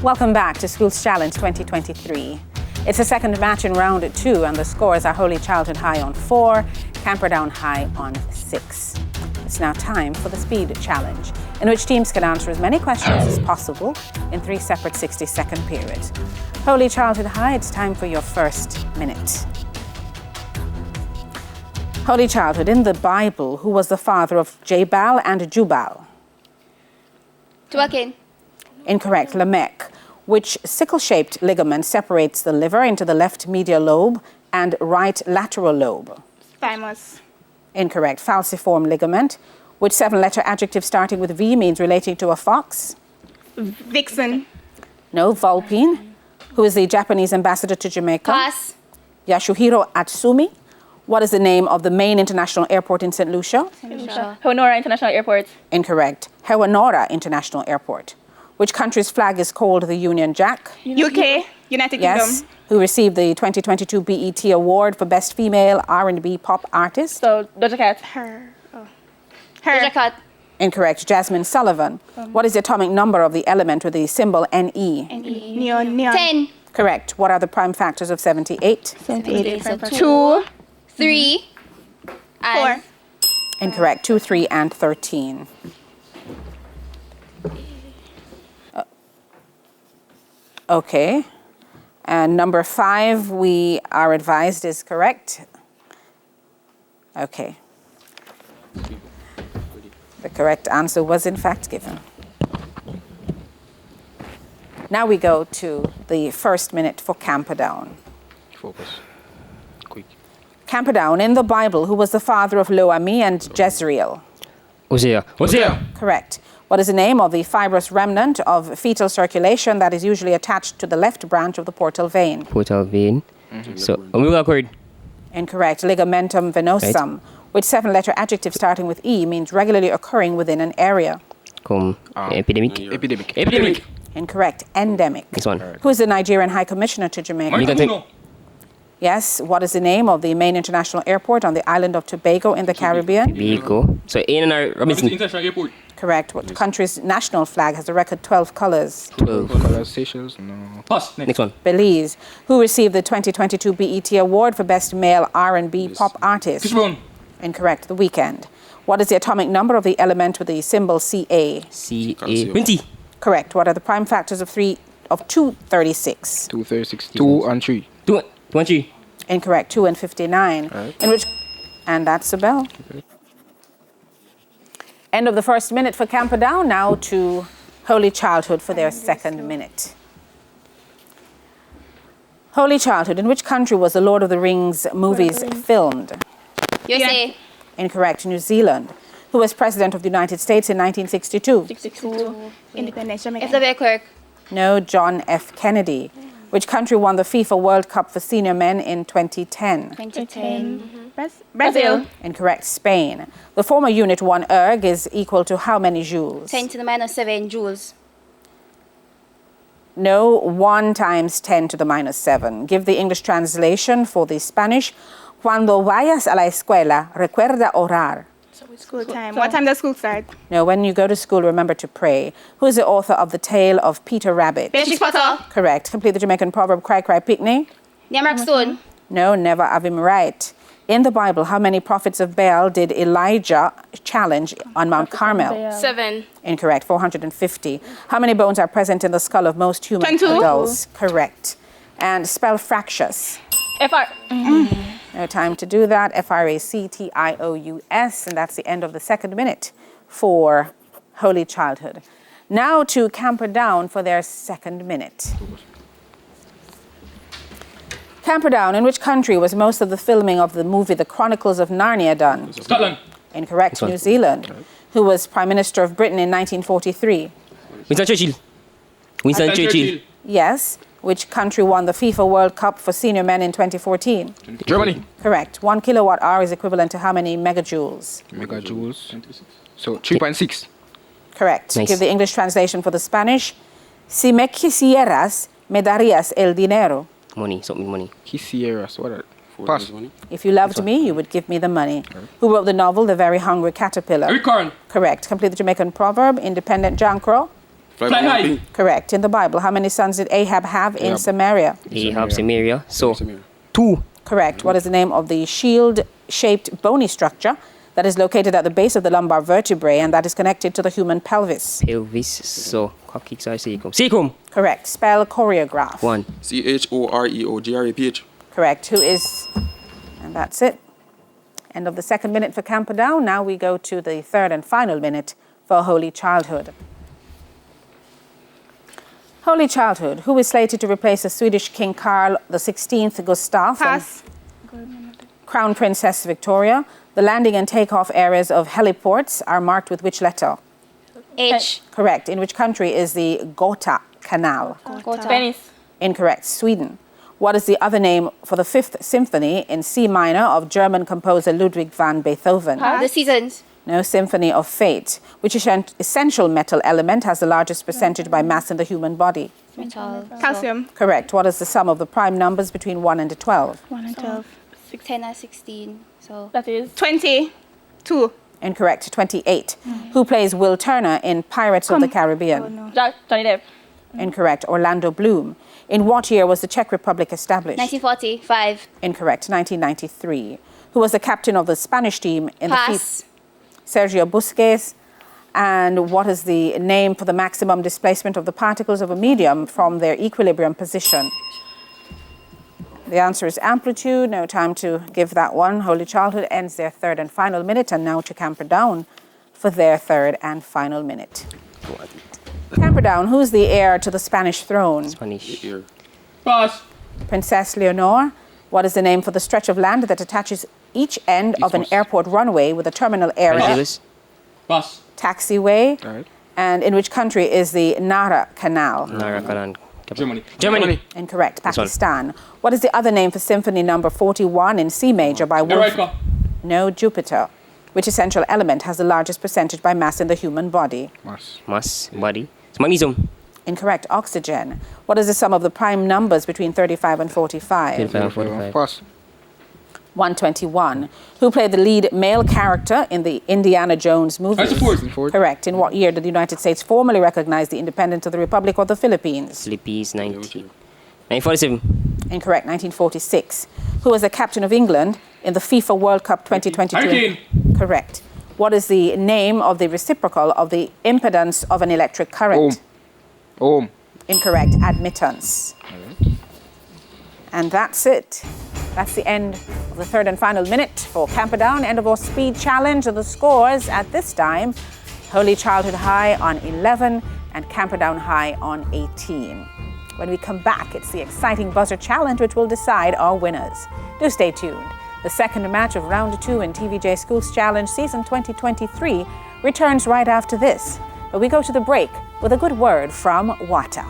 Welcome back to Schools Challenge 2023. It's the second match in round 2, and the scores are Holy Childhood High on 4, Camperdown High on 6. It's now time for the Speed Challenge, in which teams can answer as many questions as possible in 3 separate 60-second periods. Holy Childhood High, it's time for your first minute. Holy Childhood, in the Bible, who was the father of Jabal and Jubal? Joaquin. Incorrect. Lamech. Which sickle-shaped ligament separates the liver into the left medial lobe and right lateral lobe? Thymus. Incorrect. Falciform ligament. Which 7-letter adjective starting with V means relating to a fox? Vixen. No. Vulpine. Who is the Japanese ambassador to Jamaica? Pass. Yasuhiro Atsumi. What is the name of the main international airport in St. Lucia? Honora International Airport. Incorrect. Hewanora International Airport. Which country's flag is called the Union Jack? UK. United Yes. Kingdom. Who received the 2022 BET Award for Best Female R&B Pop Artist? So Doja Cat. Her. Doja Cat. Incorrect. Jasmine Sullivan. What is the atomic number of the element with the symbol Ne? Neon. 10. Correct. What are the prime factors of 78? 2. 3. 4. Incorrect. 2, 3, and 13. Okay. And number 5, we are advised, is correct. Okay. The correct answer was in fact given. Now we go to the first minute for Camperdown. Focus. Quick. Camperdown, in the Bible, who was the father of Lo-Ami and Jezreel? Hosea. Correct. What is the name of the fibrous remnant of fetal circulation that is usually attached to the left branch of the portal vein? Portal vein. So, umbilical cord. Incorrect. Ligamentum venosum. Right. Which 7-letter adjective starting with E means regularly occurring within an area? Epidemic. Epidemic. Incorrect. Endemic. This one. Who is the Nigerian High Commissioner to Jamaica? Yes. What is the name of the main international airport on the island of Tobago in the Caribbean? Tobago. So, A&R Robinson. International Airport. Correct. What country's national flag has a record 12 colors? 12. Color Seychelles? No. Pass. Next one. Belize. Who received the 2022 BET Award for Best Male R&B Pop Artist? Chris Brown. Incorrect. The Weeknd. What is the atomic number of the element with the symbol Ca? CA. 20. Correct. What are the prime factors of 236? 236. 2 and 3. 2, 3. Incorrect. 2 and 59. Right. In which, and that's the bell. Okay. End of the first minute for Camperdown. Now to Holy Childhood for their second minute. Holy Childhood, in which country was the Lord of the Rings movies filmed? USA. Incorrect. New Zealand. Who was President of the United States in 1962? 62. Independence. Jamaica. F.W. Clerk. No. John F. Kennedy. Which country won the FIFA World Cup for senior men in 2010? 2010. Brazil. Incorrect. Spain. The former unit 1 erg is equal to how many joules? 10 to the minus 7 joules. No. 1 times 10 to the minus 7. Give the English translation for the Spanish. Cuando vayas a la escuela, recuerda orar. School time. What time does school start? No, when you go to school, remember to pray. Who is the author of The Tale of Peter Rabbit? Beatrix Potter. Correct. Complete the Jamaican proverb, cry, cry, picnic. Nyamrak Stone. No, never have him right. In the Bible, how many prophets of Baal did Elijah challenge on Mount Carmel? 7. Incorrect. 450. How many bones are present in the skull of most human 22. adults? Correct. And spell fractious. FR. No time to do that. Fractious. And that's the end of the second minute for Holy Childhood. Now to Camperdown for their second minute. Camperdown, in which country was most of the filming of the movie The Chronicles of Narnia done? Scotland. Incorrect. New Zealand. Who was Prime Minister of Britain in 1943? Winston Churchill. Winston Churchill. Yes. Which country won the FIFA World Cup for senior men in 2014? Germany. Correct. 1 kilowatt hour is equivalent to how many megajoules? Megajoules. So 3.6. Correct. Nice. Give the English translation for the Spanish. Si me quisieras, me darías el dinero. Money. Something money. Quisieras. What are Pass. If you loved me, you would give me the money. Who wrote the novel The Very Hungry Caterpillar? Eric Carn. Correct. Complete the Jamaican proverb. Independent Jankro. Fly high. Correct. In the Bible, how many sons did Ahab have in Ahab. Samaria? Ahab, Samaria. So, Samaria. 2. Correct. What is the name of the shield-shaped bony structure that is located at the base of the lumbar vertebrae and that is connected to the human pelvis? Pelvis. So, coccyx or cecum. Cecum. Correct. Spell choreograph. 1. CHOREOGRAPH. Correct. Who is... And that's it. End of the second minute for Camperdown. Now we go to the third and final minute for Holy Childhood. Holy Childhood. Who is slated to replace the Swedish King Carl XVI Gustaf? Pass. Crown Princess Victoria. The landing and takeoff areas of heliports are marked with which letter? H. Correct. In which country is the Gotha Canal? Venice. Incorrect. Sweden. What is the other name for the Fifth Symphony in C minor of German composer Ludwig van Beethoven? The seasons. No. Symphony of Fate. Which essential metal element has the largest percentage by mass in the human body? Metal. Calcium. Correct. What is the sum of the prime numbers between 1 and 12? 1 and 12. 10 and 16. So That is 22. Incorrect. 28. Who plays Will Turner in Pirates of the Caribbean? Oh, no. Johnny Depp. Incorrect. Orlando Bloom. In what year was the Czech Republic established? 1945. Incorrect. 1993. Who was the captain of the Spanish team in the Pass. Sergio Busquets. And what is the name for the maximum displacement of the particles of a medium from their equilibrium position? The answer is amplitude. No time to give that one. Holy Childhood ends their third and final minute, and now to Camperdown for their third and final minute. Camperdown, who's the heir to the Spanish throne? Spanish. Pass. Princess Leonor. What is the name for the stretch of land that attaches each end of an airport runway with a terminal area? Angeles. Pass. Taxiway. All right. And in which country is the Nara Canal? Narakaran. Germany. Germany. Incorrect. Pakistan. What is the other name for Symphony number 41 in C major by Wolf? America. No. Jupiter. Which essential element has the largest percentage by mass in the human body? Mass. Mass. Body. It's magnesium. Incorrect. Oxygen. What is the sum of the prime numbers between 35 and 45? 35, 45. Pass. 121. Who played the lead male character in the Indiana Jones movie? Ford. Correct. In what year did the United States formally recognize the independence of the Republic of the Philippines? Philippines. 1947. Incorrect. 1946. Who was the captain of England in the FIFA World Cup 2022? Hurricane. Correct. What is the name of the reciprocal of the impedance of an electric current? Ohm. Incorrect. Admittance. And that's it. That's the end of the third and final minute for Camperdown. End of our speed challenge. The scores at this time: Holy Childhood High on 11 and Camperdown High on 18. When we come back, it's the exciting buzzer challenge which will decide our winners. Do stay tuned. The second match of round 2 in TVJ Schools Challenge season 2023 returns right after this. But we go to the break with a good word from Wata.